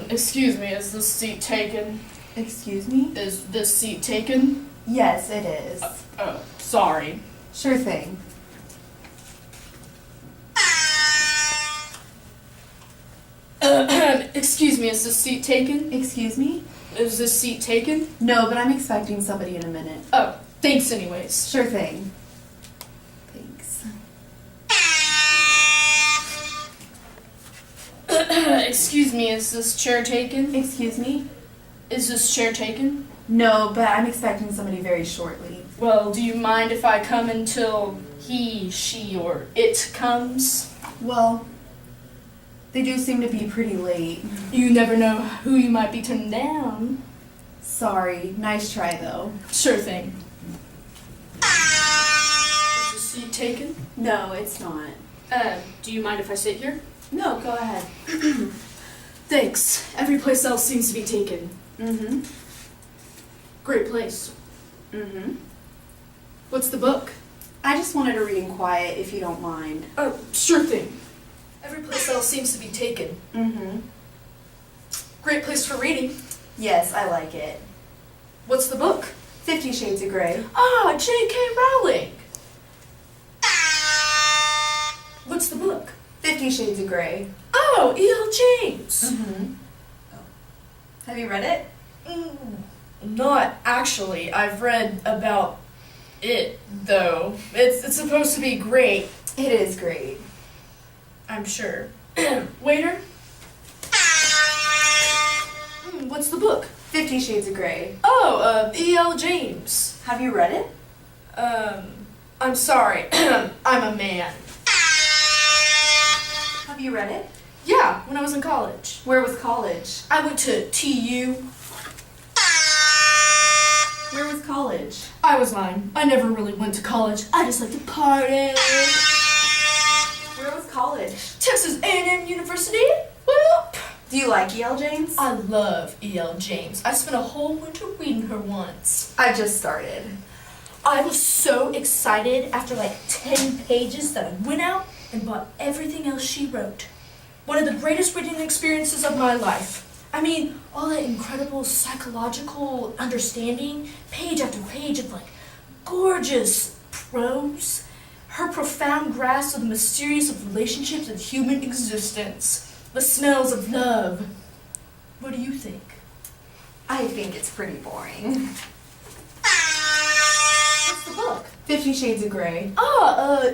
Excuse me, is this seat taken? Excuse me? Is this seat taken? Yes, it is. Sorry. Sure thing. Excuse me, is this seat taken? Excuse me? Is this seat taken? No, but I'm expecting somebody in a minute. Oh, thanks anyways. Sure thing. Thanks. Excuse me, is this chair taken? Excuse me? Is this chair taken? No, but I'm expecting somebody very shortly. Well, do you mind if I come until he, she, or it comes? Well, they do seem to be pretty late. You never know who you might be turning down. Sorry. Nice try, though. Sure thing. Is this seat taken? No, it's not. Do you mind if I sit here? No, go ahead. Thanks. Every place else seems to be taken. Mm-hmm. Great place. Mm-hmm. What's the book? I just wanted to read in quiet, if you don't mind. Oh, sure thing. Every place else seems to be taken. Mm-hmm. Great place for reading. Yes, I like it. What's the book? 50 Shades of Grey. Ah, J.K. Rowling. What's the book? 50 Shades of Grey. Oh, E.L. James. Mm-hmm. Have you read it? Not actually. I've read about it, though. It's supposed to be great, It is great. I'm sure. Waiter? What's the book? 50 Shades of Grey. Oh, E.L. James. Have you read it? I'm sorry. I'm a man. Have you read it? Yeah, when I was in college. Where was college? I went to TU. Where was college? I was lying. I never really went to college. I just like to party. Where was college? Texas A&M University. Whoop. Do you like E.L. James? I love E.L. James. I spent a whole winter reading her once. I just started. I was so excited after like 10 pages that I went out and bought everything else she wrote. One of the greatest reading experiences of my life. I mean, all that incredible psychological understanding, page after page of like gorgeous prose. Her profound grasp of the mysterious of relationships and human existence. The smells of love. What do you think? I think it's pretty boring. What's the book? 50 Shades of Grey.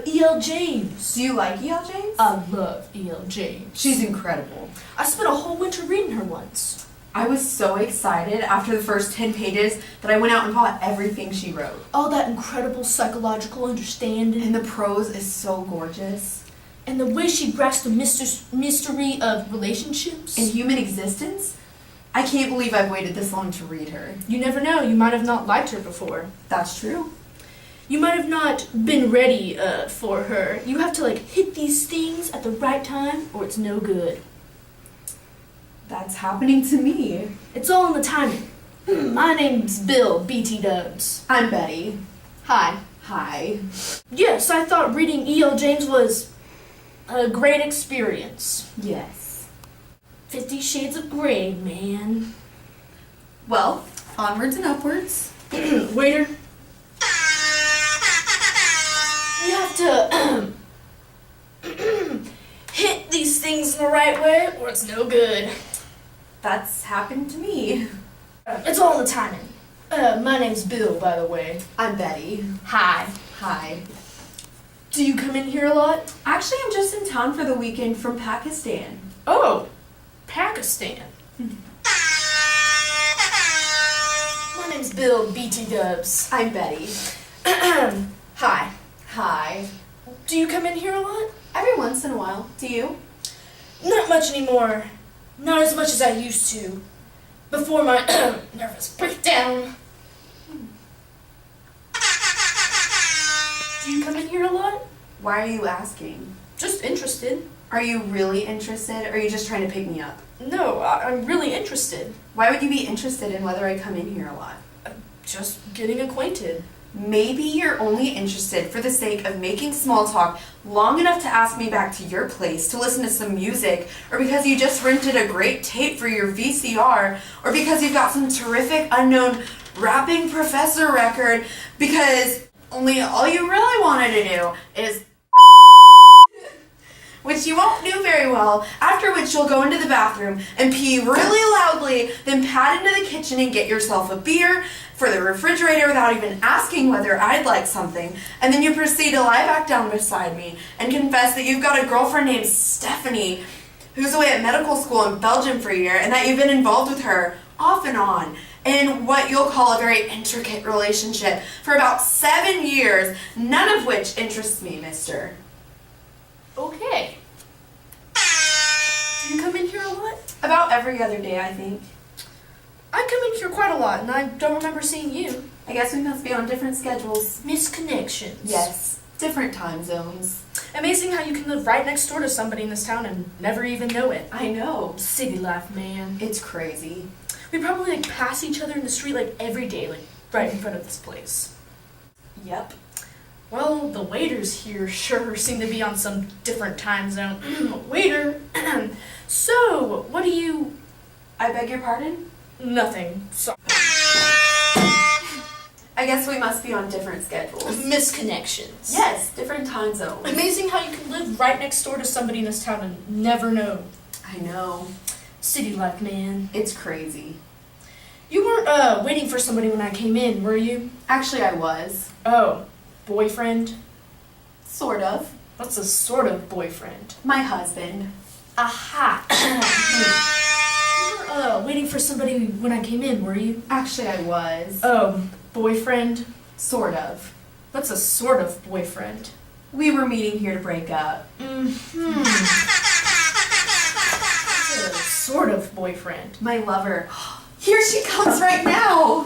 E.L. James. Do you like E.L. James? I love E.L. James. She's incredible. I spent a whole winter reading her once. I was so excited after the first 10 pages that I went out and bought everything she wrote. All that incredible psychological understanding. And the prose is so gorgeous. And the way she grasped the mystery of relationships. In human existence? I can't believe I've waited this long to read her. You never know, you might have not liked her before. That's true. You might have not been ready for her. You have to like hit these things at the right time or it's no good. That's happening to me. It's all in the timing. My name's Bill, BT Dubs. I'm Betty. Hi. Hi. Yes, I thought reading E.L. James was a great experience. Yes. 50 Shades of Grey, man. Well, onwards and upwards. Waiter. You have to hit these things in the right way or it's no good. That's happened to me. It's all in the timing. My name's Bill, by the way. I'm Betty. Hi. Hi. Do you come in here a lot? Actually, I'm just in town for the weekend from Pakistan. Oh, Pakistan. My name's Bill, BT Dubs. I'm Betty. Hi. Hi. Do you come in here a lot? Every once in a while. Do you? Not much anymore. Not as much as I used to. Before my nervous breakdown. Do you come in here a lot? Why are you asking? Just interested. Are you really interested, or are you just trying to pick me up? No, I'm really interested. Why would you be interested in whether I come in here a lot? Just getting acquainted. Maybe you're only interested for the sake of making small talk long enough to ask me back to your place to listen to some music, or because you just rented a great tape for your VCR, or because you've got some terrific unknown rapping professor record, because only all you really wanted to do is which you won't do very well, after which you'll go into the bathroom and pee really loudly, then pad into the kitchen and get yourself a beer for the refrigerator without even asking whether I'd like something, and then you proceed to lie back down beside me and confess that you've got a girlfriend named Stephanie who's away at medical school in Belgium for a year, and that you've been involved with her off and on in what you'll call a very intricate relationship for about 7 years, none of which interests me, mister. Okay. Do you come in here a lot? About every other day, I think. I come in here quite a lot, and I don't remember seeing you. I guess we must be on different schedules. Misconnections. Yes, different time zones. Amazing how you can live right next door to somebody in this town and never even know it. I know. City life, man. It's crazy. We probably pass each other in the street every day, right in front of this place. Yep. Well, the waiters here sure seem to be on some different time zone. Waiter, so, what do you... I beg your pardon? Nothing. Sorry. I guess we must be on different schedules. Misconnections. Yes, different time zones. Amazing how you can live right next door to somebody in this town and never know. I know. City life, man. It's crazy. You weren't waiting for somebody when I came in, were you? Actually, I was. Oh, boyfriend? Sort of. What's a sort of boyfriend? My husband. Aha! You were waiting for somebody when I came in, were you? Actually, I was. Oh, boyfriend? Sort of. What's a sort of boyfriend? We were meeting here to break up. Sort of boyfriend. My lover. Here she comes right now!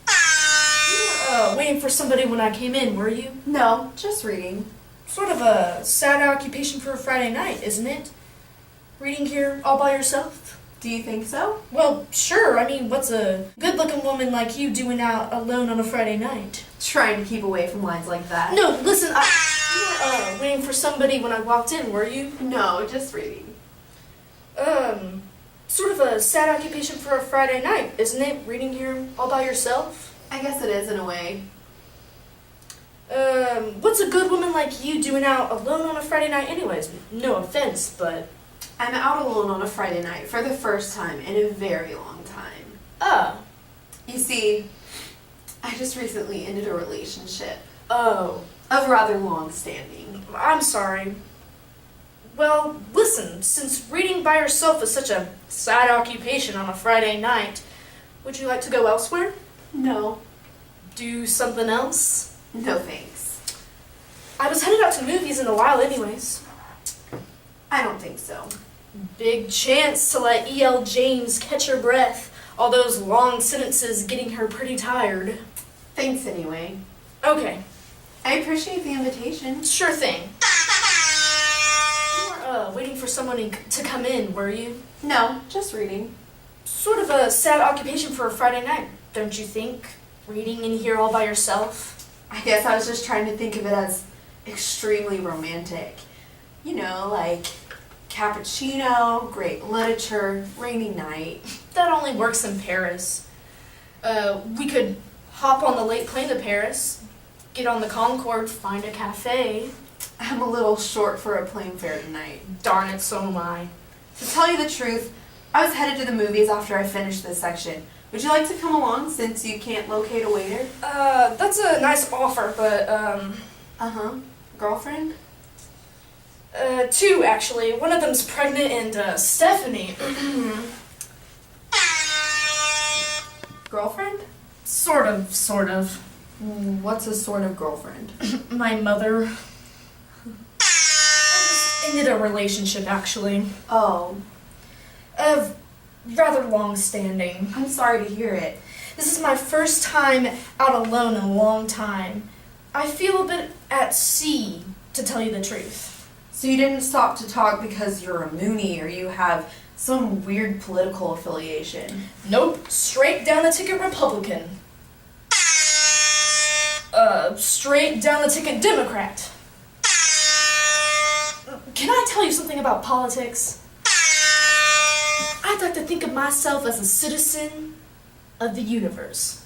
You were waiting for somebody when I came in, were you? No, just reading. Sort of a sad occupation for a Friday night, isn't it? Reading here all by yourself? Do you think so? Well, sure. I mean, what's a good-looking woman like you doing out alone on a Friday night? Trying to keep away from lines like that. No, listen, you were waiting for somebody when I walked in, were you? No, just reading. Sort of a sad occupation for a Friday night, isn't it? Reading here all by yourself? I guess it is in a way. What's a good woman like you doing out alone on a Friday night anyways? No offense, but... I'm out alone on a Friday night for the first time in a very long time. Oh. You see, I just recently ended a relationship Oh. of rather long standing. I'm sorry. Well, listen, since reading by yourself is such a sad occupation on a Friday night, would you like to go elsewhere? No. Do something else? No thanks. I was headed out to movies in a while anyways. I don't think so. Big chance to let E.L. James catch her breath. All those long sentences getting her pretty tired. Thanks anyway. Okay, I appreciate the invitation. sure thing. You were waiting for someone to come in, were you? No, just reading. Sort of a sad occupation for a Friday night, don't you think? Reading in here all by yourself? I guess I was just trying to think of it as extremely romantic. You know, like cappuccino, great literature, rainy night. That only works in Paris. We could hop on the late plane to Paris, get on the Concorde, find a cafe. I'm a little short for a plane fare tonight. Darn it, so am I. To tell you the truth, I was headed to the movies after I finished this section. Would you like to come along since you can't locate a waiter? That's a nice offer, but, Uh-huh. Girlfriend? two, actually. One of them's pregnant and, Stephanie. Girlfriend? Sort of. What's a sort of girlfriend? My mother. I just ended a relationship, actually. Oh, Of rather long-standing. I'm sorry to hear it. This is my first time out alone in a long time. I feel a bit at sea, to tell you the truth. So you didn't stop to talk because you're a Moonie or you have some weird political affiliation? Nope, straight down the ticket Republican. straight down the ticket Democrat. Can I tell you something about politics? I'd like to think of myself as a citizen of the universe.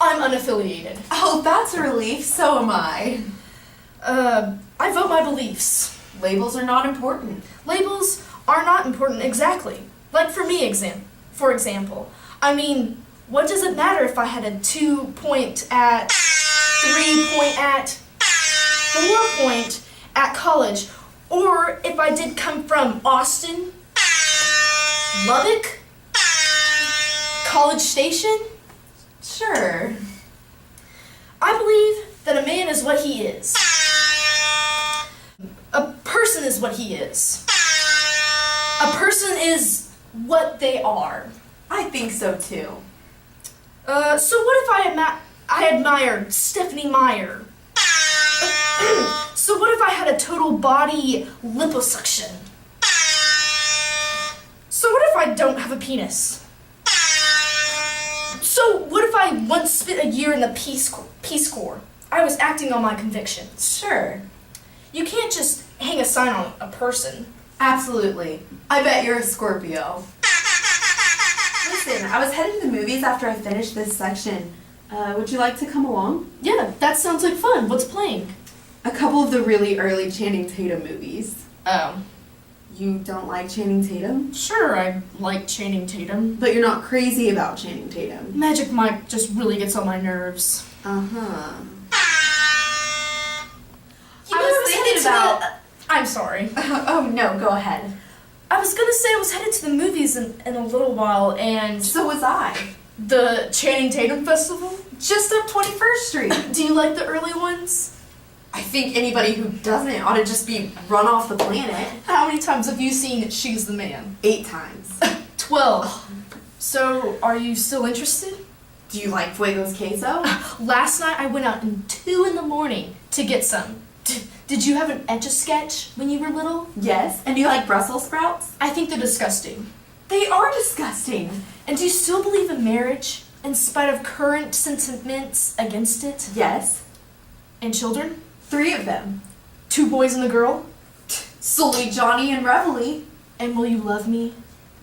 I'm unaffiliated. Oh, that's a relief. So am I. I vote my beliefs. Labels are not important. Labels are not important exactly. Like for me, for example. I mean, what does it matter if I had a 2 point at, 3 point at, 4 point at college, or if I did come from Austin, Lubbock, College Station? Sure. I believe that a man is what he is. A person is what he is. A person is what they are. I think so too. So what if I admired Stephanie Meyer? So what if I had a total body liposuction? So what if I don't have a penis? So what if I once spent a year in the Peace Corps? I was acting on my convictions. Sure. You can't just hang a sign on a person. Absolutely. I bet you're a Scorpio. Listen, I was headed to the movies after I finished this section. Would you like to come along? Yeah, that sounds like fun. What's playing? A couple of the really early Channing Tatum movies. Oh. You don't like Channing Tatum? Sure, I like Channing Tatum. But you're not crazy about Channing Tatum. Magic Mike just really gets on my nerves. Uh-huh. You know, I was thinking about... I'm sorry. Oh, no, go ahead. I was gonna say I was headed to the movies in a little while, and... So was I. The Channing Tatum Festival? Just up 21st Street. Do you like the early ones? I think anybody who doesn't ought to just be run off the planet. How many times have you seen She's the Man? 8 times. 12. So, are you still interested? Do you like Fuego's queso? Last night I went out at 2 in the morning to get some. Did you have an Etch-a-Sketch when you were little? Yes. And do you like Brussels sprouts? I think they're disgusting. They are disgusting. And do you still believe in marriage, in spite of current sentiments against it? Yes. And children? 3 of them. 2 boys and a girl? Sully, Johnny, and Reveille. And will you love me?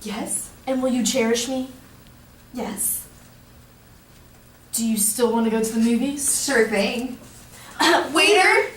Yes. And will you cherish me? Yes. Do you still want to go to the movies? Sure thing. Waiter!